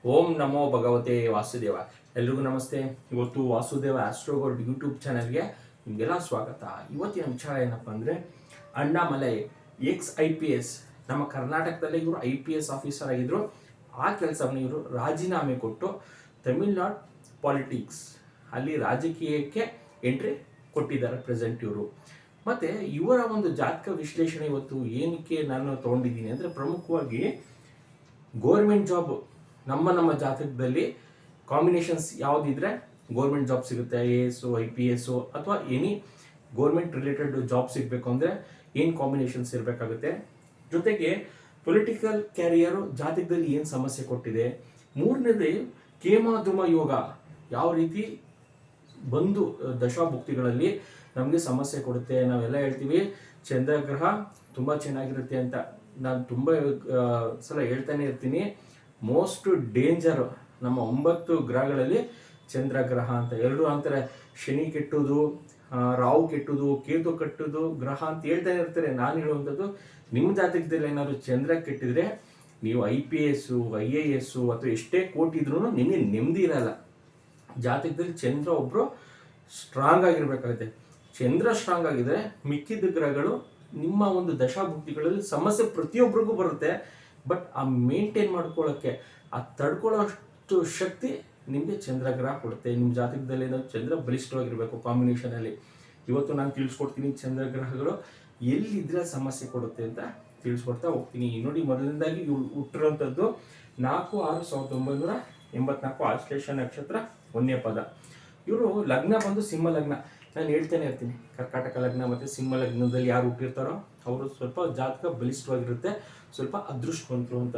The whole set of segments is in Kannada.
ಓಂ ನಮೋ ಭಗವತೆ ವಾಸುದೇವ. ಎಲ್ರಿಗೂ ನಮಸ್ತೆ. ಇವತ್ತು ವಾಸುದೇವ ಆಸ್ಟ್ರೋಗೋಲ್ಡ್ ಯೂಟ್ಯೂಬ್ ಚಾನಲ್ಗೆ ನಿಮಗೆಲ್ಲ ಸ್ವಾಗತ. ಇವತ್ತಿನ ವಿಚಾರ ಏನಪ್ಪ ಅಂದರೆ, ಅಣ್ಣಾಮಲೈ XIPS, ನಮ್ಮ ಕರ್ನಾಟಕದಲ್ಲಿ ಇವರು IPS ಆಫೀಸರ್ ಆಗಿದ್ದರು. ಆ ಕೆಲಸವನ್ನು ಇವರು ರಾಜೀನಾಮೆ ಕೊಟ್ಟು ತಮಿಳ್ನಾಡು ಪಾಲಿಟಿಕ್ಸ್ ಅಲ್ಲಿ ರಾಜಕೀಯಕ್ಕೆ ಎಂಟ್ರಿ ಕೊಟ್ಟಿದ್ದಾರೆ ಪ್ರೆಸೆಂಟ್ ಇವರು. ಮತ್ತು ಇವರ ಒಂದು ಜಾತಕ ವಿಶ್ಲೇಷಣೆ ಇವತ್ತು ಏನಕ್ಕೆ ನಾನು ತೊಗೊಂಡಿದ್ದೀನಿ ಅಂದರೆ, ಪ್ರಮುಖವಾಗಿ ಗೋರ್ಮೆಂಟ್ ಜಾಬ್ ನಮ್ಮ ಜಾತಕದಲ್ಲಿ ಕಾಂಬಿನೇಷನ್ಸ್ ಯಾವುದಿದ್ರೆ ಗೋರ್ಮೆಂಟ್ ಜಾಬ್ ಸಿಗುತ್ತೆ, AS IPS ಅಥವಾ ಎನಿ ಗೋರ್ಮೆಂಟ್ ರಿಲೇಟೆಡ್ ಜಾಬ್ ಸಿಗಬೇಕು ಅಂದರೆ ಏನು ಕಾಂಬಿನೇಷನ್ಸ್ ಇರಬೇಕಾಗುತ್ತೆ. ಜೊತೆಗೆ ಪೊಲಿಟಿಕಲ್ ಕ್ಯಾರಿಯರು ಜಾತಕದಲ್ಲಿ ಏನು ಸಮಸ್ಯೆ ಕೊಟ್ಟಿದೆ. ಮೂರನೇದು ಕೇಮಾಧುಮ ಯೋಗ ಯಾವ ರೀತಿ ಬಂದು ದಶಾಭುಕ್ತಿಗಳಲ್ಲಿ ನಮಗೆ ಸಮಸ್ಯೆ ಕೊಡುತ್ತೆ. ನಾವೆಲ್ಲ ಹೇಳ್ತೀವಿ ಚಂದ್ರಗ್ರಹ ತುಂಬ ಚೆನ್ನಾಗಿರುತ್ತೆ ಅಂತ. ನಾನು ತುಂಬ ಸಲ ಹೇಳ್ತಾನೆ ಇರ್ತೀನಿ, ಮೋಸ್ಟ್ ಡೇಂಜರ್ ನಮ್ಮ 9 ಗ್ರಹಗಳಲ್ಲಿ ಚಂದ್ರಗ್ರಹ ಅಂತ. ಎಲ್ಲರೂ ಅಂತಾರೆ ಶನಿ ಕೆಟ್ಟುದು, ರಾಹು ಕೆಟ್ಟುದು, ಕೇತು ಕೆಟ್ಟುದು ಗ್ರಹ ಅಂತ ಹೇಳ್ತಾನೆ ಇರ್ತಾರೆ. ನಾನು ಹೇಳುವಂಥದ್ದು, ನಿಮ್ಮ ಜಾತಕದಲ್ಲಿ ಏನಾದ್ರು ಚಂದ್ರ ಕೆಟ್ಟಿದ್ರೆ ನೀವು IPS IAS ಅಥವಾ ಎಷ್ಟೇ ಕೋಟಿದ್ರೂ ನಿಮಗೆ ನೆಮ್ಮದಿ ಇರಲ್ಲ. ಜಾತಕದಲ್ಲಿ ಚಂದ್ರ ಒಬ್ಬರು ಸ್ಟ್ರಾಂಗ್ ಆಗಿರ್ಬೇಕಾಗುತ್ತೆ. ಚಂದ್ರ ಸ್ಟ್ರಾಂಗ್ ಆಗಿದ್ರೆ ಮಿಕ್ಕಿದ ಗ್ರಹಗಳು ನಿಮ್ಮ ಒಂದು ದಶಾಭುಕ್ತಿಗಳಲ್ಲಿ ಸಮಸ್ಯೆ ಪ್ರತಿಯೊಬ್ಬರಿಗೂ ಬರುತ್ತೆ. ಬಟ್ ಆ ಮೇಂಟೈನ್ ಮಾಡ್ಕೊಳ್ಳೋಕ್ಕೆ, ಆ ತಡ್ಕೊಳ್ಳೋಷ್ಟು ಶಕ್ತಿ ನಿಮಗೆ ಚಂದ್ರಗ್ರಹ ಕೊಡುತ್ತೆ. ನಿಮ್ಮ ಜಾತಕದಲ್ಲಿ ನಾವು ಚಂದ್ರ ಬಲಿಷ್ಠವಾಗಿರಬೇಕು ಕಾಂಬಿನೇಷನಲ್ಲಿ. ಇವತ್ತು ನಾನು ತಿಳಿಸ್ಕೊಡ್ತೀನಿ ಚಂದ್ರಗ್ರಹಗಳು ಎಲ್ಲಿದ್ರೆ ಸಮಸ್ಯೆ ಕೊಡುತ್ತೆ ಅಂತ ತಿಳಿಸ್ಕೊಡ್ತಾ ಹೋಗ್ತೀನಿ. ನೋಡಿ, ಮೊದಲನೇದಾಗಿ ಇವ್ರು ಹುಟ್ಟಿರೋಂಥದ್ದು 4/6/1984 ಆಶ್ಲೇಷ ನಕ್ಷತ್ರ 1ನೇ ಪದ. ಇವರು ಲಗ್ನ ಬಂದು ಸಿಂಹ ಲಗ್ನ. ನಾನು ಹೇಳ್ತೇನೆ ಇರ್ತೀನಿ, ಕರ್ಕಾಟಕ ಲಗ್ನ ಮತ್ತು ಸಿಂಹ ಲಗ್ನದಲ್ಲಿ ಯಾರು ಹುಟ್ಟಿರ್ತಾರೋ ಅವರು ಸ್ವಲ್ಪ ಜಾತಕ ಬಲಿಷ್ಠವಾಗಿರುತ್ತೆ, ಸ್ವಲ್ಪ ಅದೃಷ್ಟವಂತರು ಅಂತ.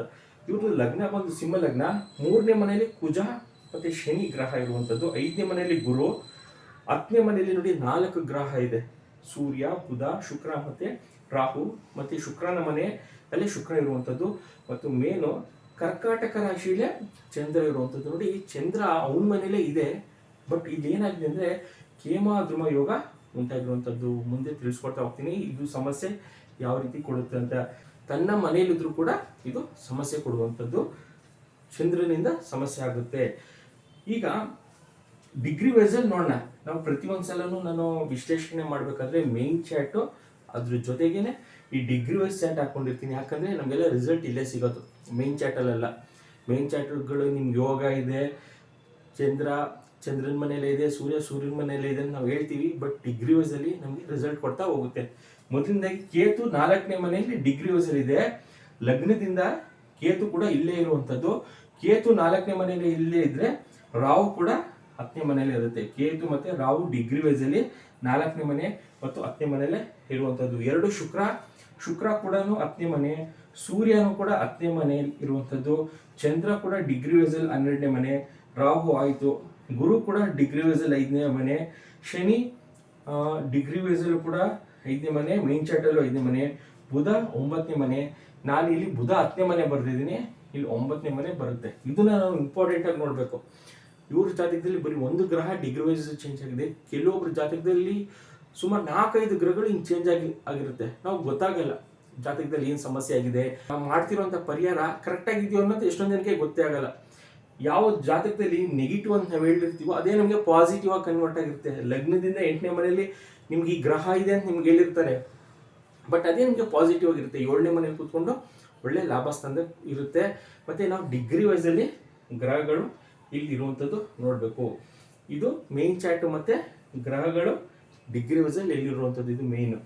ಇವರು ಲಗ್ನ ಬಂದು ಸಿಂಹ ಲಗ್ನ. 3ನೇ ಮನೆಯಲ್ಲಿ ಕುಜ ಮತ್ತು ಶನಿ ಗ್ರಹ ಇರುವಂಥದ್ದು. 5ನೇ ಮನೆಯಲ್ಲಿ ಗುರು. 10ನೇ ಮನೆಯಲ್ಲಿ ನೋಡಿ 4 ಗ್ರಹ ಇದೆ, ಸೂರ್ಯ, ಬುಧ, ಶುಕ್ರ ಮತ್ತು ರಾಹು. ಮತ್ತು ಶುಕ್ರನ ಮನೆಯಲ್ಲಿ ಶುಕ್ರ ಇರುವಂಥದ್ದು. ಮತ್ತು ಮೇನು ಕರ್ಕಾಟಕ ರಾಶಿಯಲ್ಲೇ ಚಂದ್ರ ಇರುವಂಥದ್ದು. ನೋಡಿ, ಚಂದ್ರ ಅವನ ಮನೆಯಲ್ಲೇ ಇದೆ. ಬಟ್ ಇದೇನಾಗಿದೆ ಅಂದರೆ ಕೇಮಾದ್ರುಮ ಯೋಗ ಉಂಟಾಗಿರುವಂಥದ್ದು. ಮುಂದೆ ತಿಳಿಸ್ಕೊಡ್ತಾ ಹೋಗ್ತೀನಿ ಇದು ಸಮಸ್ಯೆ ಯಾವ ರೀತಿ ಕೊಡುತ್ತೆ ಅಂತ. ತನ್ನ ಮನೆಯಲ್ಲಿದ್ರೂ ಕೂಡ ಇದು ಸಮಸ್ಯೆ ಕೊಡುವಂಥದ್ದು, ಚಂದ್ರನಿಂದ ಸಮಸ್ಯೆ ಆಗುತ್ತೆ. ಈಗ ಡಿಗ್ರಿ ವೈಸಲ್ಲಿ ನೋಡೋಣ. ನಾವು ಪ್ರತಿಯೊಂದು ಸಲನೂ ನಾನು ವಿಶ್ಲೇಷಣೆ ಮಾಡಬೇಕಾದ್ರೆ ಮೇನ್ ಚಾಟು ಅದ್ರ ಜೊತೆಗೇನೆ ಈ ಡಿಗ್ರಿ ವೈಸ್ ಚಾಟ್ ಹಾಕ್ಕೊಂಡಿರ್ತೀನಿ. ಯಾಕಂದರೆ ನಮಗೆಲ್ಲ ರಿಸಲ್ಟ್ ಇಲ್ಲೇ ಸಿಗೋದು, ಮೇನ್ ಚಾಟಲ್ಲೆಲ್ಲ. ಮೇನ್ ಚಾಟ್ಗಳು ನಿಮ್ಗೆ ಯೋಗ ಇದೆ, ಚಂದ್ರನ ಮನೆಯಲ್ಲೇ ಇದೆ, ಸೂರ್ಯನ ಮನೆಯಲ್ಲೇ ಇದೆ ಅಂತ ನಾವು ಹೇಳ್ತೀವಿ. ಬಟ್ ಡಿಗ್ರಿ ವೈಸಲ್ಲಿ ನಮಗೆ ರಿಸಲ್ಟ್ ಕೊಡ್ತಾ ಹೋಗುತ್ತೆ. ಮೊದಲನೇದಾಗಿ ಕೇತು 4ನೇ ಮನೆಯಲ್ಲಿ ಡಿಗ್ರಿ ವೈಸಲ್ಲಿ ಇದೆ. ಲಗ್ನದಿಂದ ಕೇತು ಕೂಡ ಇಲ್ಲೇ ಇರುವಂಥದ್ದು. ಕೇತು 4ನೇ ಮನೆಯಲ್ಲಿ ಇಲ್ಲೇ ಇದ್ರೆ ರಾಹು ಕೂಡ 10ನೇ ಮನೆಯಲ್ಲಿ ಇರುತ್ತೆ. ಕೇತು ಮತ್ತೆ ರಾಹು ಡಿಗ್ರಿ ವೈಸಲ್ಲಿ 4ನೇ ಮನೆ ಮತ್ತು 10ನೇ ಮನೆಯಲ್ಲೇ ಇರುವಂಥದ್ದು. 2 ಶುಕ್ರ ಕೂಡ 10ನೇ ಮನೆ, ಸೂರ್ಯನು ಕೂಡ 10ನೇ ಮನೆಯಲ್ಲಿ ಇರುವಂಥದ್ದು. ಚಂದ್ರ ಕೂಡ ಡಿಗ್ರಿ ವೈಸಲ್ಲಿ 12ನೇ ಮನೆ, ರಾಹು ಆಯಿತು. ಗುರು ಕೂಡ ಡಿಗ್ರಿ ವೈಸಲ್ಲಿ 5ನೇ ಮನೆ, ಶನಿ ಡಿಗ್ರಿ ವೈಸಲ್ಲೂ ಕೂಡ 5ನೇ ಮನೆ, ಮೇನ್ ಚಾಟಲ್ಲೂ 5ನೇ ಮನೆ, ಬುಧ 9ನೇ ಮನೆ. ನಾನು ಇಲ್ಲಿ ಬುಧ 10ನೇ ಮನೆ ಬರೆದಿದ್ದೀನಿ, ಇಲ್ಲಿ 9ನೇ ಮನೆ ಬರುತ್ತೆ. ಇದನ್ನ ನಾವು ಇಂಪಾರ್ಟೆಂಟ್ ಆಗಿ ನೋಡಬೇಕು. ಇವ್ರ ಜಾತಕದಲ್ಲಿ ಬರೀ ಒಂದು ಗ್ರಹ ಡಿಗ್ರಿ ವೈಸ್ ಚೇಂಜ್ ಆಗಿದೆ. ಕೆಲವೊಬ್ಬರ ಜಾತಕದಲ್ಲಿ ಸುಮಾರು 4-5 ಗ್ರಹಗಳು ಹಿಂಗೆ ಚೇಂಜ್ ಆಗಿರುತ್ತೆ. ನಾವು ಗೊತ್ತಾಗಲ್ಲ ಜಾತಕದಲ್ಲಿ ಏನು ಸಮಸ್ಯೆ ಆಗಿದೆ. ನಾವು ಮಾಡ್ತಿರೋಂಥ ಪರಿಹಾರ ಕರೆಕ್ಟ್ ಆಗಿದೆಯೋ ಅನ್ನೋದು ಎಷ್ಟೊಂದು ಜನಕ್ಕೆ ಗೊತ್ತೇ ಆಗಲ್ಲ. ಯಾವ ಜಾತಕದಲ್ಲಿ ನೆಗೆಟಿವ್ ಅಂತ ನಾವು ಹೇಳಿರ್ತೀವೋ ಅದೇ ನಮಗೆ ಪಾಸಿಟಿವ್ ಆಗಿ ಕನ್ವರ್ಟ್ ಆಗಿರುತ್ತೆ. ಲಗ್ನದಿಂದ 8ನೇ ಮನೆಯಲ್ಲಿ ನಿಮ್ಗೆ ಈ ಗ್ರಹ ಇದೆ ಅಂತ ನಿಮ್ಗೆ ಹೇಳಿರ್ತಾರೆ, ಬಟ್ ಅದೇ ನಿಮಗೆ ಪಾಸಿಟಿವ್ ಆಗಿರುತ್ತೆ. 7ನೇ ಮನೇಲಿ ಕೂತ್ಕೊಂಡು ಒಳ್ಳೆ ಲಾಭ ಸ್ಥಾನ ಇರುತ್ತೆ. ಮತ್ತು ನಾವು ಡಿಗ್ರಿ ವೈಸಲ್ಲಿ ಗ್ರಹಗಳು ಇಲ್ಲಿ ಇರುವಂಥದ್ದು ನೋಡಬೇಕು. ಇದು ಮೇನ್ ಚಾರ್ಟ್ ಮತ್ತು ಗ್ರಹಗಳು ಡಿಗ್ರಿ ವೈಸಲ್ಲಿ ಎಲ್ಲಿರುವಂಥದ್ದು, ಇದು ಮೇಯ್ನು.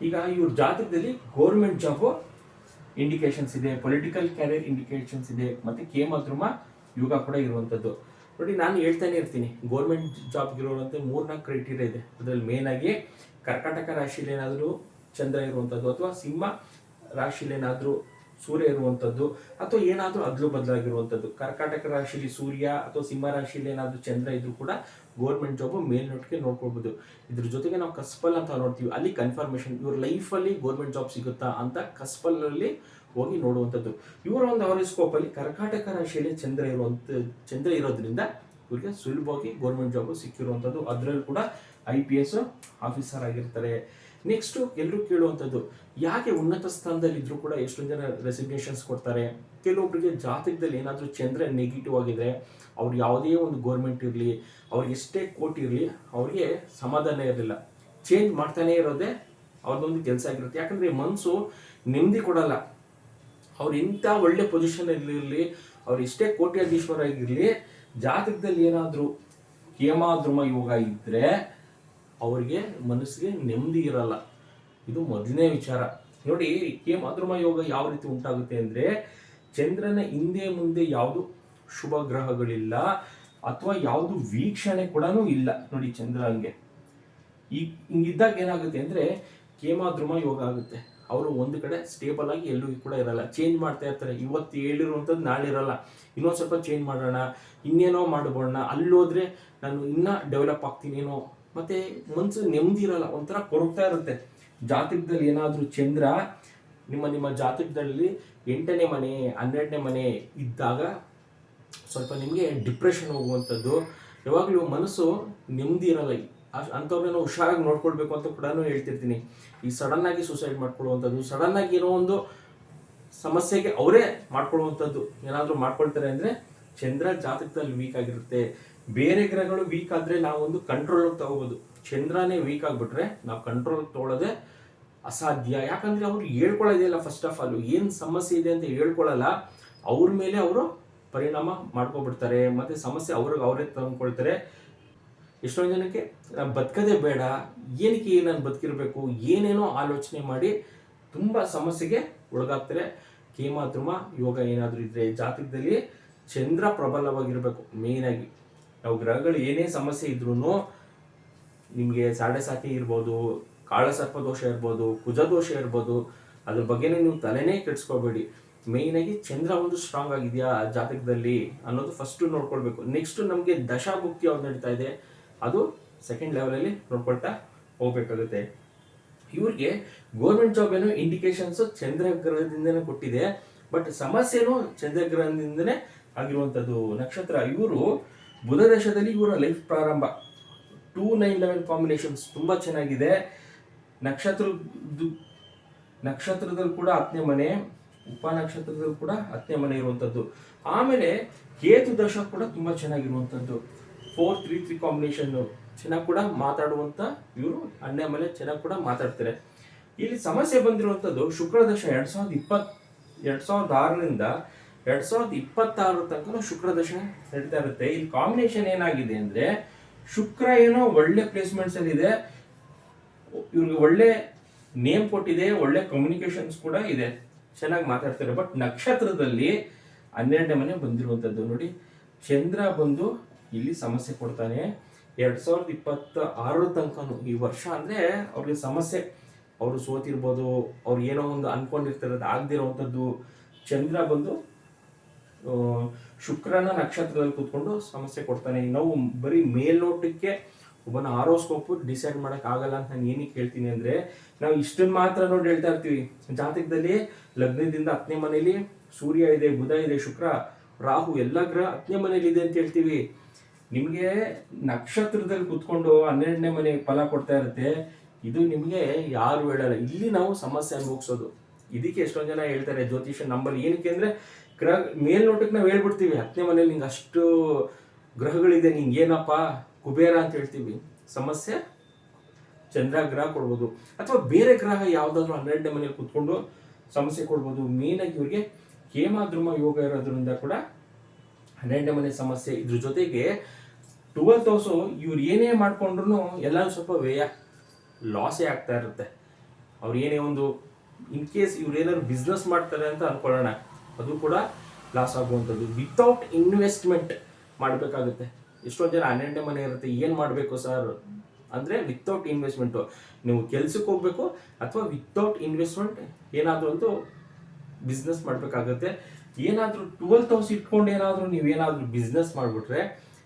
ಈಗ ಇವ್ರ ಜಾತಕದಲ್ಲಿ ಗೌರ್ಮೆಂಟ್ ಜಾಬು ಇಂಡಿಕೇಶನ್ಸ್ ಇದೆ, ಪೊಲಿಟಿಕಲ್ ಕ್ಯಾರಿಯರ್ ಇಂಡಿಕೇಶನ್ಸ್ ಇದೆ, ಮತ್ತು ಕೇಮಾದ್ರುಮ ಯುಗ ಕೂಡ ಇರುವಂಥದ್ದು. ನೋಡಿ, ನಾನು ಹೇಳ್ತಾನೆ ಇರ್ತೀನಿ, ಗೌರ್ಮೆಂಟ್ ಜಾಬ್ಗೆ ಇರುವಂಥ 3-4 ಕ್ರೈಟೀರಿಯಾ ಇದೆ. ಅದರಲ್ಲಿ ಮೇನ್ ಆಗಿ ಕರ್ಕಾಟಕ ರಾಶಿಯಲ್ಲಿ ಏನಾದರೂ ಚಂದ್ರ ಇರುವಂಥದ್ದು, ಅಥವಾ ಸಿಂಹ ರಾಶಿಯಲ್ಲಿ ಏನಾದರೂ ಸೂರ್ಯ ಇರುವಂಥದ್ದು, ಅಥವಾ ಏನಾದರೂ ಅದ್ಲು ಬದಲಾಗಿರುವಂಥದ್ದು. ಕರ್ಕಾಟಕ ರಾಶಿಯಲ್ಲಿ ಸೂರ್ಯ ಅಥವಾ ಸಿಂಹ ರಾಶಿಯಲ್ಲಿ ಏನಾದರೂ ಚಂದ್ರ ಇದ್ರೂ ಕೂಡ ಗೌರ್ಮೆಂಟ್ ಜಾಬು ಮೇಲ್ನೋಟಿಗೆ ನೋಡ್ಕೊಳ್ಬೋದು. ಇದ್ರ ಜೊತೆಗೆ ನಾವು ಕಸ್ಪಲ್ ಅಂತ ನೋಡ್ತೀವಿ, ಅಲ್ಲಿ ಕನ್ಫರ್ಮೇಷನ್ ಇವ್ರ ಲೈಫಲ್ಲಿ ಗೌರ್ಮೆಂಟ್ ಜಾಬ್ ಸಿಗುತ್ತಾ ಅಂತ ಕಸ್ಪಲ್ಲಲ್ಲಿ ಹೋಗಿ ನೋಡುವಂಥದ್ದು. ಇವರ ಒಂದು ಹಾರೋಸ್ಕೋಪಲ್ಲಿ ಕರ್ಕಾಟಕ ರಾಶಿಯಲ್ಲಿ ಚಂದ್ರ ಇರೋದ್ರಿಂದ ಇವ್ರಿಗೆ ಸುಲಭವಾಗಿ ಗೌರ್ಮೆಂಟ್ ಜಾಬು ಸಿಕ್ಕಿರುವಂಥದ್ದು. ಅದರಲ್ಲಿ ಕೂಡ IPS ಆಫೀಸರ್ ಆಗಿರ್ತಾರೆ. ನೆಕ್ಸ್ಟು ಎಲ್ಲರೂ ಕೇಳುವಂಥದ್ದು, ಯಾಕೆ ಉನ್ನತ ಸ್ಥಾನದಲ್ಲಿ ಇದ್ರೂ ಕೂಡ ಎಷ್ಟೊಂದು ಜನ ರೆಸಿಗ್ನೇಷನ್ಸ್ ಕೊಡ್ತಾರೆ. ಕೆಲವೊಬ್ಬರಿಗೆ ಜಾತಕದಲ್ಲಿ ಏನಾದರೂ ಚಂದ್ರ ನೆಗೆಟಿವ್ ಆಗಿದೆ, ಅವ್ರು ಯಾವುದೇ ಒಂದು ಗೋರ್ಮೆಂಟ್ ಇರಲಿ, ಅವ್ರಿಗೆ ಎಷ್ಟೇ ಕೋಟಿ ಇರಲಿ, ಅವ್ರಿಗೆ ಸಮಾಧಾನ ಇರಲಿಲ್ಲ. ಚೇಂಜ್ ಮಾಡ್ತಾನೆ ಇರೋದೇ ಅವ್ರದ್ದೊಂದು ಕೆಲಸ ಆಗಿರುತ್ತೆ. ಯಾಕಂದರೆ ಮನಸ್ಸು ನೆಮ್ಮದಿ ಕೊಡಲ್ಲ. ಅವ್ರು ಇಂಥ ಒಳ್ಳೆ ಪೊಸಿಷನಲ್ಲಿರಲಿ, ಅವ್ರು ಎಷ್ಟೇ ಕೋಟ್ಯಾಧೀಶ್ವರ ಆಗಿರಲಿ, ಜಾತಕದಲ್ಲಿ ಏನಾದರೂ ಕೇಮಾದ್ರುಮ ಯೋಗ ಇದ್ದರೆ ಅವ್ರಿಗೆ ಮನಸ್ಸಿಗೆ ನೆಮ್ಮದಿ ಇರಲ್ಲ. ಇದು ಮೊದಲನೇ ವಿಚಾರ. ನೋಡಿ, ಕೇಮಾದ್ರುಮ ಯೋಗ ಯಾವ ರೀತಿ ಉಂಟಾಗುತ್ತೆ ಅಂದರೆ, ಚಂದ್ರನ ಹಿಂದೆ ಮುಂದೆ ಯಾವುದು ಶುಭ ಗ್ರಹಗಳಿಲ್ಲ ಅಥವಾ ಯಾವುದು ವೀಕ್ಷಣೆ ಕೂಡ ಇಲ್ಲ. ನೋಡಿ, ಚಂದ್ರ ಹಂಗೆ ಹಿಂಗಿದ್ದಾಗ ಏನಾಗುತ್ತೆ ಅಂದರೆ ಕೇಮಾದ್ರುಮ ಯೋಗ ಆಗುತ್ತೆ. ಅವರು ಒಂದು ಕಡೆ ಸ್ಟೇಬಲ್ ಆಗಿ ಎಲ್ಲೂ ಕೂಡ ಇರಲ್ಲ, ಚೇಂಜ್ ಮಾಡ್ತಾ ಇರ್ತಾರೆ. ಇವತ್ತು ಹೇಳಿರುವಂಥದ್ದು ನಾಳೆ ಇರಲ್ಲ, ಇನ್ನೊಂದು ಸ್ವಲ್ಪ ಚೇಂಜ್ ಮಾಡೋಣ, ಇನ್ನೇನೋ ಮಾಡ್ಬೋಣ, ಅಲ್ಲೋದ್ರೆ ನಾನು ಇನ್ನೂ ಡೆವಲಪ್ ಆಗ್ತೀನೇನೋ, ಮತ್ತು ಮನಸ್ಸು ನೆಮ್ಮದಿ ಇರಲ್ಲ, ಒಂಥರ ಕೊರಗ್ತಾ ಇರುತ್ತೆ. ಜಾತಕದಲ್ಲಿ ಏನಾದರೂ ಚಂದ್ರ ನಿಮ್ಮ ಜಾತಕದಲ್ಲಿ 8ನೇ ಮನೆ 12ನೇ ಮನೆ ಇದ್ದಾಗ ಸ್ವಲ್ಪ ನಿಮಗೆ ಡಿಪ್ರೆಷನ್ ಹೋಗುವಂಥದ್ದು, ಯಾವಾಗಲೂ ಮನಸ್ಸು ನೆಮ್ಮದಿ ಇರಲ್ಲ. ಅಂಥವ್ರನ್ನ ನಾವು ಹುಷಾರಾಗಿ ನೋಡ್ಕೊಳ್ಬೇಕು ಅಂತ ಕೂಡ ಹೇಳ್ತಿರ್ತೀನಿ. ಈ ಸಡನ್ನಾಗಿ ಸೂಸೈಡ್ ಮಾಡ್ಕೊಳ್ಳುವಂಥದ್ದು, ಸಡನ್ನಾಗಿ ಏನೋ ಒಂದು ಸಮಸ್ಯೆಗೆ ಅವರೇ ಮಾಡ್ಕೊಳ್ಳುವಂಥದ್ದು ಏನಾದರೂ ಮಾಡ್ಕೊಳ್ತಾರೆ ಅಂದರೆ ಚಂದ್ರ ಜಾತಕದಲ್ಲಿ ವೀಕ್ ಆಗಿರುತ್ತೆ. ಬೇರೆ ಗ್ರಹಗಳು ವೀಕ್ ಆದರೆ ನಾವೊಂದು ಕಂಟ್ರೋಲಿಗೆ ತಗೋಬೋದು. ಚಂದ್ರನೇ ವೀಕ್ ಆಗಿಬಿಟ್ರೆ ನಾವು ಕಂಟ್ರೋಲಿಗೆ ತೊಗೊಳ್ಳೋದೇ ಅಸಾಧ್ಯ. ಯಾಕಂದರೆ ಅವ್ರು ಹೇಳ್ಕೊಳ್ಳೋದಿಲ್ಲ. ಫಸ್ಟ್ ಆಫ್ ಆಲ್ ಏನು ಸಮಸ್ಯೆ ಇದೆ ಅಂತ ಹೇಳ್ಕೊಳ್ಳಲ್ಲ, ಅವ್ರ ಮೇಲೆ ಅವರು ಪರಿಣಾಮ ಮಾಡ್ಕೊಬಿಡ್ತಾರೆ, ಮತ್ತು ಸಮಸ್ಯೆ ಅವರೇ ತಂದ್ಕೊಳ್ತಾರೆ. ಎಷ್ಟೊಂದು ಜನಕ್ಕೆ ನಾನು ಬದುಕದೇ ಬೇಡ, ಏನಕ್ಕೆ ನಾನು ಬದುಕಿರಬೇಕು, ಏನೇನೋ ಆಲೋಚನೆ ಮಾಡಿ ತುಂಬ ಸಮಸ್ಯೆಗೆ ಒಳಗಾಗ್ತಾರೆ. ಕೇಮಾದ್ರುಮ ಯೋಗ ಏನಾದರೂ ಇದ್ದರೆ ಜಾತಕದಲ್ಲಿ ಚಂದ್ರ ಪ್ರಬಲವಾಗಿರಬೇಕು. ಮೇಯ್ನಾಗಿ ನಾವು ಗ್ರಹಗಳು ಏನೇ ಸಮಸ್ಯೆ ಇದ್ರೂ, ನಿಮಗೆ ಸಾಡೆ ಸಾತಿ ಇರ್ಬೋದು, ಕಾಳಸರ್ಪ ದೋಷ ಇರ್ಬೋದು, ಕುಜದೋಷ ಇರ್ಬೋದು, ಅದ್ರ ಬಗ್ಗೆನೇ ನೀವು ತಲೆನೇ ಕೆಡಿಸ್ಕೋಬೇಡಿ. ಮೇಯ್ನಾಗಿ ಚಂದ್ರ ಒಂದು ಸ್ಟ್ರಾಂಗ್ ಆಗಿದೆಯಾ ಜಾತಕದಲ್ಲಿ ಅನ್ನೋದು ಫಸ್ಟು ನೋಡ್ಕೊಳ್ಬೇಕು. ನೆಕ್ಸ್ಟು ನಮಗೆ ದಶಾಭುಕ್ತಿ ಯಾವ್ದು ನಡೀತಾ ಇದೆ ಅದು ಸೆಕೆಂಡ್ ಲೆವೆಲಲ್ಲಿ ನೋಡ್ಕೊಳ್ತಾ ಹೋಗ್ಬೇಕಾಗುತ್ತೆ. ಇವ್ರಿಗೆ ಗೋರ್ಮೆಂಟ್ ಜಾಬ್ ಏನೋ ಇಂಡಿಕೇಶನ್ಸ್ ಚಂದ್ರ ಗ್ರಹದಿಂದನೇ ಕೊಟ್ಟಿದೆ, ಬಟ್ ಸಮಸ್ಯೆನೂ ಚಂದ್ರ ಗ್ರಹದಿಂದನೇ ಆಗಿರುವಂಥದ್ದು. ನಕ್ಷತ್ರ ಇವರು ಬುಧ ದೇಶದಲ್ಲಿ ಇವರ ಲೈಫ್ ಪ್ರಾರಂಭ 2-9-11 ಕಾಂಬಿನೇಷನ್ಸ್ ತುಂಬ ಚೆನ್ನಾಗಿದೆ. ನಕ್ಷತ್ರದಲ್ಲಿ ಕೂಡ 10ನೇ ಮನೆ, ಉಪನಕ್ಷತ್ರದಲ್ಲಿ ಕೂಡ 10ನೇ ಮನೆ ಇರುವಂಥದ್ದು. ಆಮೇಲೆ ಕೇತು ದಶ ಕೂಡ ತುಂಬ ಚೆನ್ನಾಗಿರುವಂಥದ್ದು. 4-3-3 ಕಾಂಬಿನೇಷನ್ನು ಚೆನ್ನಾಗಿ ಕೂಡ ಮಾತಾಡುವಂಥ ಇವರು 12ನೇ ಮನೆ ಚೆನ್ನಾಗಿ ಕೂಡ ಮಾತಾಡ್ತಾರೆ. ಇಲ್ಲಿ ಸಮಸ್ಯೆ ಬಂದಿರುವಂಥದ್ದು ಶುಕ್ರ ದಶ 2006ರಿಂದ 2026 ತನಕ ಶುಕ್ರ ದಶ ನಡೀತಾ ಇರುತ್ತೆ. ಇಲ್ಲಿ ಕಾಂಬಿನೇಷನ್ ಏನಾಗಿದೆ ಅಂದರೆ, ಶುಕ್ರ ಏನೋ ಒಳ್ಳೆ ಪ್ಲೇಸ್ಮೆಂಟ್ಸ್ ಅಲ್ಲಿ ಇದೆ, ಇವ್ರಿಗೆ ಒಳ್ಳೆ ನೇಮ್ ಕೊಟ್ಟಿದೆ, ಒಳ್ಳೆ ಕಮ್ಯುನಿಕೇಶನ್ಸ್ ಕೂಡ ಇದೆ, ಚೆನ್ನಾಗಿ ಮಾತಾಡ್ತಾರೆ. ಬಟ್ ನಕ್ಷತ್ರದಲ್ಲಿ 12ನೇ ಮನೆ ಬಂದಿರುವಂಥದ್ದು. ನೋಡಿ, ಚಂದ್ರ ಬಂದು ಇಲ್ಲಿ ಸಮಸ್ಯೆ ಕೊಡ್ತಾನೆ. 2026 ತನಕನೂ ಈ ವರ್ಷ ಅಂದರೆ ಅವ್ರಿಗೆ ಸಮಸ್ಯೆ. ಅವರು ಸೋತಿರ್ಬೋದು, ಅವ್ರು ಏನೋ ಒಂದು ಅನ್ಕೊಂಡಿರ್ತಾರೆ, ಅದು ಆಗದಿರೋವಂಥದ್ದು. ಚಂದ್ರ ಬಂದು ಶುಕ್ರನ ನಕ್ಷತ್ರದಲ್ಲಿ ಕೂತ್ಕೊಂಡು ಸಮಸ್ಯೆ ಕೊಡ್ತಾನೆ. ನಾವು ಬರೀ ಮೇಲ್ನೋಟಕ್ಕೆ ಒಬ್ಬನ ಆರೋಸ್ಕೋಪು ಡಿಸೈಡ್ ಮಾಡೋಕ್ಕಾಗಲ್ಲ ಅಂತ ನಾನು ಏನಕ್ಕೆ ಹೇಳ್ತೀನಿ ಅಂದರೆ, ನಾವು ಇಷ್ಟನ್ನು ಮಾತ್ರ ನೋಡಿ ಹೇಳ್ತಾ ಇರ್ತೀವಿ. ಜಾತಕದಲ್ಲಿ ಲಗ್ನದಿಂದ 10ನೇ ಮನೆಯಲ್ಲಿ ಸೂರ್ಯ ಇದೆ, ಬುಧ ಇದೆ, ಶುಕ್ರ, ರಾಹು ಎಲ್ಲ ಗ್ರಹ 10ನೇ ಮನೇಲಿ ಇದೆ ಅಂತ ಹೇಳ್ತೀವಿ. ನಿಮಗೆ ನಕ್ಷತ್ರದಲ್ಲಿ ಕೂತ್ಕೊಂಡು 12ನೇ ಮನೆ ಫಲ ಕೊಡ್ತಾ ಇರುತ್ತೆ. ಇದು ನಿಮಗೆ ಯಾರು ಹೇಳಲ್ಲ. ಇಲ್ಲಿ ನಾವು ಸಮಸ್ಯೆ ಅನುಭವಿಸೋದು. ಇದಕ್ಕೆ ಎಷ್ಟೊಂದು ಜನ ಹೇಳ್ತಾರೆ ಜ್ಯೋತಿಷ ನಂಬಲ್ಲಿ. ಏನಕ್ಕೆ ಅಂದರೆ, ಗ್ರಹ ಮೇಲ್ನೋಟಕ್ಕೆ ನಾವು ಹೇಳ್ಬಿಡ್ತೀವಿ 10ನೇ ಮನೇಲಿ ನಿಂಗೆ ಅಷ್ಟು ಗ್ರಹಗಳಿದೆ, ನಿಂಗೆ ಏನಪ್ಪ ಕುಬೇರ ಅಂತ ಹೇಳ್ತೀವಿ. ಸಮಸ್ಯೆ ಚಂದ್ರ ಗ್ರಹ ಕೊಡ್ಬೋದು, ಅಥವಾ ಬೇರೆ ಗ್ರಹ ಯಾವುದಾದ್ರೂ 12ನೇ ಮನೇಲಿ ಕೂತ್ಕೊಂಡು ಸಮಸ್ಯೆ ಕೊಡ್ಬೋದು. ಮೇಯ್ನಾಗಿ ಇವ್ರಿಗೆ ಕೇಮಾದ್ರುಮ ಯೋಗ ಇರೋದ್ರಿಂದ ಕೂಡ 12ನೇ ಮನೆ ಸಮಸ್ಯೆ. ಇದ್ರ ಜೊತೆಗೆ 12th ಹೌಸು ಇವ್ರು ಏನೇ ಮಾಡ್ಕೊಂಡ್ರು ಎಲ್ಲರೂ ಸ್ವಲ್ಪ ವ್ಯಯ ಲಾಸೇ ಆಗ್ತಾ ಇರುತ್ತೆ. ಅವ್ರು ಏನೇ ಒಂದು ಇನ್ ಕೇಸ್ ಇವ್ರು ಏನಾದ್ರು ಬಿಸ್ನೆಸ್ ಮಾಡ್ತಾರೆ ಅಂತ ಅನ್ಕೊಳ್ಳೋಣ, ಅದು ಕೂಡ ಲಾಸ್ ಆಗುವಂಥದ್ದು. ವಿತೌಟ್ ಇನ್ವೆಸ್ಟ್ಮೆಂಟ್ ಮಾಡಬೇಕಾಗುತ್ತೆ. ಎಷ್ಟೊಂದು ಜನ 12ನೇ ಮನೆ ಇರುತ್ತೆ, ಏನು ಮಾಡಬೇಕು ಸರ್ ಅಂದರೆ ವಿತೌಟ್ ಇನ್ವೆಸ್ಟ್ಮೆಂಟು. ನೀವು ಕೆಲ್ಸಕ್ಕೆ ಹೋಗಬೇಕು ಅಥವಾ ವಿತೌಟ್ ಇನ್ವೆಸ್ಟ್ಮೆಂಟ್ ಏನಾದರೂ ಒಂದು ಬಿಸ್ನೆಸ್ ಮಾಡಬೇಕಾಗುತ್ತೆ. ಏನಾದರೂ 12th ಹೌಸ್ ಇಟ್ಕೊಂಡು ಏನಾದರೂ ನೀವೇನಾದರೂ ಬಿಸ್ನೆಸ್ ಮಾಡಿಬಿಟ್ರೆ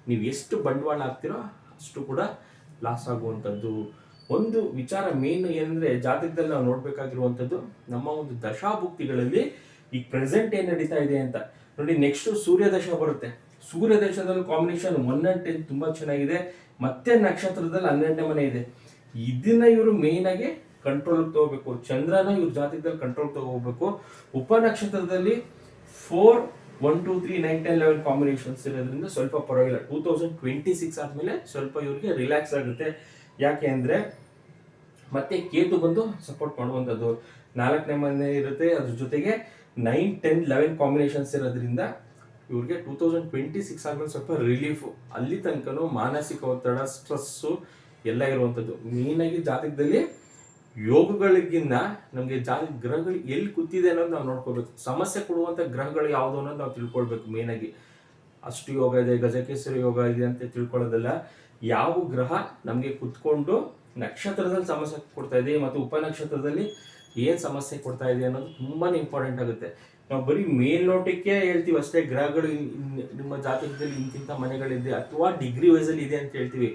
ನೀವು ಎಷ್ಟು ಬಂಡವಾಳ ಹಾಕ್ತಿರೋ ಅಷ್ಟು ಕೂಡ ಲಾಸ್ ಆಗುವಂಥದ್ದು. ಒಂದು ವಿಚಾರ ಮೇನ್ ಏನಂದರೆ, ಜಾತಕದಲ್ಲಿ ನಾವು ನೋಡಬೇಕಾಗಿರುವಂಥದ್ದು ನಮ್ಮ ಒಂದು ದಶಾಭುಕ್ತಿಗಳಲ್ಲಿ ಈಗ ಪ್ರೆಸೆಂಟ್ ಏನು ನಡೀತಾ ಇದೆ ಅಂತ ನೋಡಿ. ನೆಕ್ಸ್ಟು ಸೂರ್ಯ ದಶ ಬರುತ್ತೆ. ಸೂರ್ಯ ದಶದಲ್ಲಿ ಕಾಂಬಿನೇಷನ್ 1 and 10 ತುಂಬ ಚೆನ್ನಾಗಿದೆ. ಮತ್ತೆ ನಕ್ಷತ್ರದಲ್ಲಿ 12ನೇ ಮನೆ ಇದೆ. ಇದನ್ನ ಇವರು ಮೇಯ್ನಾಗಿ ಕಂಟ್ರೋಲ್ ತಗೋಬೇಕು. ಚಂದ್ರನ ಇವ್ರ ಜಾತಕದಲ್ಲಿ ಕಂಟ್ರೋಲ್ ತಗೋಬೇಕು. ಉಪನಕ್ಷತ್ರದಲ್ಲಿ 4, 1, 2, 3, 9, 10, 11 ಕಾಂಬಿನೇಷನ್ಸ್ ಇರೋದ್ರಿಂದ ಸ್ವಲ್ಪ ಪರವಾಗಿಲ್ಲ. 2026 ಆದ್ಮೇಲೆ ಸ್ವಲ್ಪ ಇವ್ರಿಗೆ ರಿಲ್ಯಾಕ್ಸ್ ಆಗುತ್ತೆ. ಯಾಕೆ ಅಂದ್ರೆ ಮತ್ತೆ ಕೇತು ಬಂದು ಸಪೋರ್ಟ್ ಮಾಡುವಂಥದ್ದು 4ನೇ ಮನೆ ಇರುತ್ತೆ. ಅದ್ರ ಜೊತೆಗೆ 9, 10, 11 ಕಾಂಬಿನೇಷನ್ಸ್ ಇರೋದ್ರಿಂದ ಇವ್ರಿಗೆ 2026 ಆದ್ಮೇಲೆ ಸ್ವಲ್ಪ ರಿಲೀಫ್. ಅಲ್ಲಿ ತನಕನೂ ಮಾನಸಿಕ ಒತ್ತಡ, ಸ್ಟ್ರೆಸ್ಸು ಎಲ್ಲ ಇರುವಂಥದ್ದು. ಮೇಯ್ನಾಗಿ ಜಾತಕದಲ್ಲಿ ಯೋಗಗಳಿಗಿನ್ನ ನಮಗೆ ಜಾತಕ ಗ್ರಹಗಳು ಎಲ್ಲಿ ಕೂತಿದೆ ಅನ್ನೋದು ನಾವು ನೋಡ್ಕೋಬೇಕು. ಸಮಸ್ಯೆ ಕೊಡುವಂಥ ಗ್ರಹಗಳು ಯಾವುದು ಅನ್ನೋದು ನಾವು ತಿಳ್ಕೊಳ್ಬೇಕು. ಮೇಯ್ನಾಗಿ ಅಷ್ಟು ಯೋಗ ಇದೆ, ಗಜಕೇಸರಿ ಯೋಗ ಇದೆ ಅಂತ ತಿಳ್ಕೊಳ್ಳೋದಲ್ಲ. ಯಾವ ಗ್ರಹ ನಮಗೆ ಕುತ್ಕೊಂಡು ನಕ್ಷತ್ರದಲ್ಲಿ ಸಮಸ್ಯೆ ಕೊಡ್ತಾ ಇದೆ ಮತ್ತು ಉಪನಕ್ಷತ್ರದಲ್ಲಿ ಏನು ಸಮಸ್ಯೆ ಕೊಡ್ತಾ ಇದೆ ಅನ್ನೋದು ತುಂಬಾನೇ ಇಂಪಾರ್ಟೆಂಟ್ ಆಗುತ್ತೆ. ನಾವು ಬರೀ ಮೇಲ್ನೋಟಕ್ಕೆ ಹೇಳ್ತೀವಿ ಅಷ್ಟೇ, ಗ್ರಹಗಳು ನಿಮ್ಮ ಜಾತಕದಲ್ಲಿ ಇಂತಿಂಥ ಮನೆಗಳಿದೆ ಅಥವಾ ಡಿಗ್ರಿ ವೈಸಲ್ಲಿ ಇದೆ ಅಂತ ಹೇಳ್ತೀವಿ.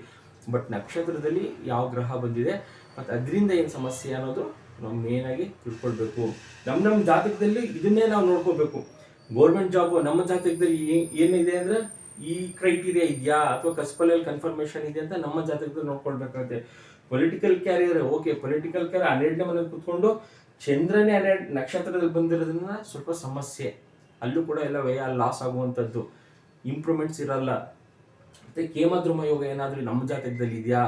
ಬಟ್ ನಕ್ಷತ್ರದಲ್ಲಿ ಯಾವ ಗ್ರಹ ಬಂದಿದೆ ಮತ್ತು ಅದರಿಂದ ಏನು ಸಮಸ್ಯೆ ಅನ್ನೋದು ನಾವು ಮೇನಾಗಿ ತಿಳ್ಕೊಳ್ಬೇಕು. ನಮ್ಮ ಜಾತಕದಲ್ಲಿ ಇದನ್ನೇ ನಾವು ನೋಡ್ಕೋಬೇಕು. ಗೌರ್ಮೆಂಟ್ ಜಾಬ್ ನಮ್ಮ ಜಾತಕದಲ್ಲಿ ಏನಿದೆ ಅಂದ್ರೆ ಈ ಕ್ರೈಟೀರಿಯಾ ಇದೆಯಾ ಅಥವಾ ಕಸ್ಪಲಲ್ಲಿ ಕನ್ಫರ್ಮೇಷನ್ ಇದೆ ಅಂತ ನಮ್ಮ ಜಾತಕದಲ್ಲಿ ನೋಡ್ಕೊಳ್ಬೇಕಾಗುತ್ತೆ. Political career, okay, political career 12ನೇ ಮನೇಲಿ ಕುತ್ಕೊಂಡು ಚಂದ್ರನೇ 12 ನಕ್ಷತ್ರದಲ್ಲಿ ಬಂದಿರೋದ್ರಿಂದ ಸ್ವಲ್ಪ ಸಮಸ್ಯೆ. ಅಲ್ಲೂ ಕೂಡ ಎಲ್ಲ ವ್ಯಯ ಲಾಸ್ ಆಗುವಂಥದ್ದು, ಇಂಪ್ರೂವ್ಮೆಂಟ್ಸ್ ಇರಲ್ಲ. ಮತ್ತೆ ಕೇಮದ್ರುಮ ಯೋಗ ಏನಾದರೂ ನಮ್ಮ ಜಾತಕದಲ್ಲಿ ಇದೆಯಾ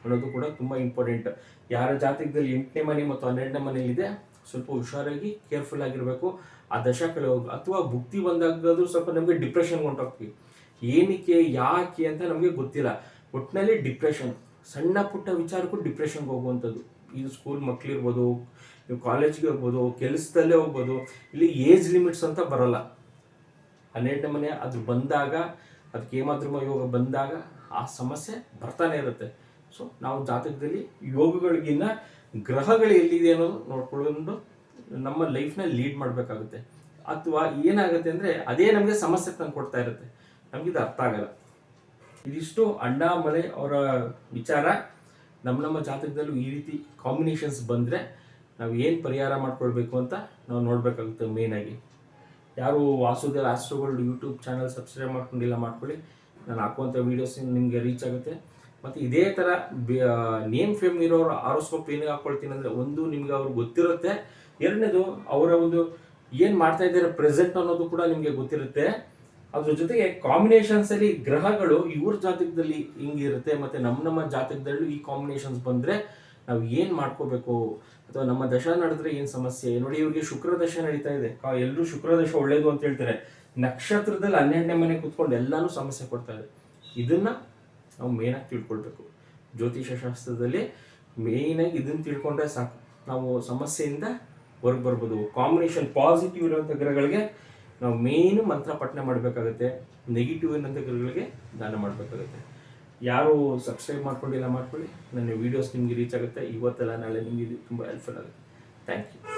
ಅನ್ನೋದು ಕೂಡ ತುಂಬ ಇಂಪಾರ್ಟೆಂಟ್. ಯಾರ ಜಾತಕದಲ್ಲಿ 8ನೇ ಮನೆ ಮತ್ತು 12ನೇ ಮನೆಯಲ್ಲಿದೆ ಸ್ವಲ್ಪ ಹುಷಾರಾಗಿ ಕೇರ್ಫುಲ್ ಆಗಿರಬೇಕು. ಆ ದಶಕಗಳು ಅಥವಾ ಭುಕ್ತಿ ಬಂದಾಗಾದ್ರೂ ಸ್ವಲ್ಪ ನಮಗೆ ಡಿಪ್ರೆಷನ್ಗೆ ಹೊಂಟೋಗ್ತೀವಿ. ಏನಕ್ಕೆ ಯಾಕೆ ಅಂತ ನಮಗೆ ಗೊತ್ತಿಲ್ಲ. ಒಟ್ಟಿನಲ್ಲಿ ಡಿಪ್ರೆಷನ್, ಸಣ್ಣ ಪುಟ್ಟ ವಿಚಾರಕ್ಕೂ ಡಿಪ್ರೆಷನ್ಗೆ ಹೋಗುವಂಥದ್ದು. ಇದು ಸ್ಕೂಲ್ ಮಕ್ಕಳಿರ್ಬೋದು, ನೀವು ಕಾಲೇಜ್ಗೆ ಹೋಗ್ಬೋದು, ಕೆಲಸದಲ್ಲೇ ಹೋಗ್ಬೋದು. ಇಲ್ಲಿ ಏಜ್ ಲಿಮಿಟ್ಸ್ ಅಂತ ಬರಲ್ಲ. 12ನೇ ಮನೆ ಅದು ಬಂದಾಗ, ಅದಕ್ಕೆ ಏಮಾದ್ರೂ ಯೋಗ ಬಂದಾಗ ಆ ಸಮಸ್ಯೆ ಬರ್ತಾನೆ ಇರುತ್ತೆ. ಸೊ ನಾವು ಜಾತಕದಲ್ಲಿ ಯೋಗಗಳಿಗಿನ್ನ ಗ್ರಹಗಳು ಎಲ್ಲಿದೆ ಅನ್ನೋದು ನೋಡ್ಕೊಂಡು ನಮ್ಮ ಲೈಫ್ನ ಲೀಡ್ ಮಾಡಬೇಕಾಗುತ್ತೆ. ಅಥವಾ ಏನಾಗುತ್ತೆ ಅಂದರೆ ಅದೇ ನಮಗೆ ಸಮಸ್ಯೆ ತಂದು ಕೊಡ್ತಾ ಇರುತ್ತೆ, ನಮಗಿದು ಅರ್ಥ ಆಗಲ್ಲ. ಇದಿಷ್ಟು ಅಣ್ಣಾಮಲೈ ಅವರ ವಿಚಾರ. ನಮ್ಮ ಜಾತಕದಲ್ಲೂ ಈ ರೀತಿ ಕಾಂಬಿನೇಷನ್ಸ್ ಬಂದರೆ ನಾವು ಏನು ಪರಿಹಾರ ಮಾಡ್ಕೊಳ್ಬೇಕು ಅಂತ ನಾವು ನೋಡಬೇಕಾಗುತ್ತೆ. ಮೇಯ್ನಾಗಿ ಯಾರು ವಾಸುದೇವ್ ಆಸ್ಟ್ರೋಗೋಲ್ಡ್ ಯೂಟ್ಯೂಬ್ ಚಾನಲ್ ಸಬ್ಸ್ಕ್ರೈಬ್ ಮಾಡ್ಕೊಂಡಿಲ್ಲ, ಮಾಡ್ಕೊಳ್ಳಿ. ನಾನು ಹಾಕುವಂಥ ವೀಡಿಯೋಸ್ ನಿಮಗೆ ರೀಚ್ ಆಗುತ್ತೆ. ಮತ್ತು ಇದೇ ಥರ ನೇಮ್ ಫೇಮ್ ಇರೋರು ಆರೋಸ್ಕೋಪ್ ಏನಿಗೆ ಹಾಕ್ಕೊಳ್ತೀನಿ ಅಂದರೆ, ಒಂದು ನಿಮ್ಗೆ ಅವ್ರಿಗೆ ಗೊತ್ತಿರುತ್ತೆ, ಎರಡನೇದು ಅವರ ಒಂದು ಏನು ಮಾಡ್ತಾ ಇದ್ದಾರೆ ಪ್ರೆಸೆಂಟ್ ಅನ್ನೋದು ಕೂಡ ನಿಮಗೆ ಗೊತ್ತಿರುತ್ತೆ. ಅದ್ರ ಜೊತೆಗೆ ಕಾಂಬಿನೇಷನ್ಸಲ್ಲಿ ಗ್ರಹಗಳು ಇವ್ರ ಜಾತಕದಲ್ಲಿ ಹಿಂಗಿರುತ್ತೆ ಮತ್ತು ನಮ್ಮ ಜಾತಕದಲ್ಲೂ ಈ ಕಾಂಬಿನೇಷನ್ಸ್ ಬಂದರೆ ನಾವು ಏನು ಮಾಡ್ಕೋಬೇಕು ಅಥವಾ ನಮ್ಮ ದಶ ನಡೆದ್ರೆ ಏನು ಸಮಸ್ಯೆ. ನೋಡಿ, ಇವ್ರಿಗೆ ಶುಕ್ರ ದಶ ನಡೀತಾ ಇದೆ. ಎಲ್ಲರೂ ಶುಕ್ರ ದಶ ಒಳ್ಳೇದು ಅಂತ ಹೇಳ್ತಾರೆ. ನಕ್ಷತ್ರದಲ್ಲಿ 12ನೇ ಮನೆ ಕೂತ್ಕೊಂಡು ಎಲ್ಲಾನು ಸಮಸ್ಯೆ ಕೊಡ್ತಾ ಇದೆ. ಇದನ್ನು ನಾವು ಮೇಯ್ನಾಗಿ ತಿಳ್ಕೊಳ್ಬೇಕು. ಜ್ಯೋತಿಷ ಶಾಸ್ತ್ರದಲ್ಲಿ ಮೇಯ್ನಾಗಿ ಇದನ್ನು ತಿಳ್ಕೊಂಡ್ರೆ ಸಾಕು, ನಾವು ಸಮಸ್ಯೆಯಿಂದ ಹೊರಗೆ ಬರ್ಬೋದು. ಕಾಂಬಿನೇಷನ್ ಪಾಸಿಟಿವ್ ಇರುವಂಥ ಗ್ರಹಗಳಿಗೆ ನಾವು ಮೇಯ್ನು ಮಂತ್ರ ಪಠನೆ ಮಾಡಬೇಕಾಗುತ್ತೆ, ನೆಗೆಟಿವ್ ಇರೋಂಥ ಗ್ರಹಗಳಿಗೆ ದಾನ ಮಾಡಬೇಕಾಗುತ್ತೆ. ಯಾರು ಸಬ್ಸ್ಕ್ರೈಬ್ ಮಾಡ್ಕೊಂಡಿಲ್ಲ ಮಾಡ್ಕೊಳ್ಳಿ. ನನ್ನ ವೀಡಿಯೋಸ್ ನಿಮಗೆ ರೀಚ್ ಆಗುತ್ತೆ. ಇವತ್ತೆಲ್ಲ ನಾಳೆ ನಿಮಗೆ ತುಂಬ ಹೆಲ್ಪ್ಫುಲ್ ಆಗುತ್ತೆ. Thank you.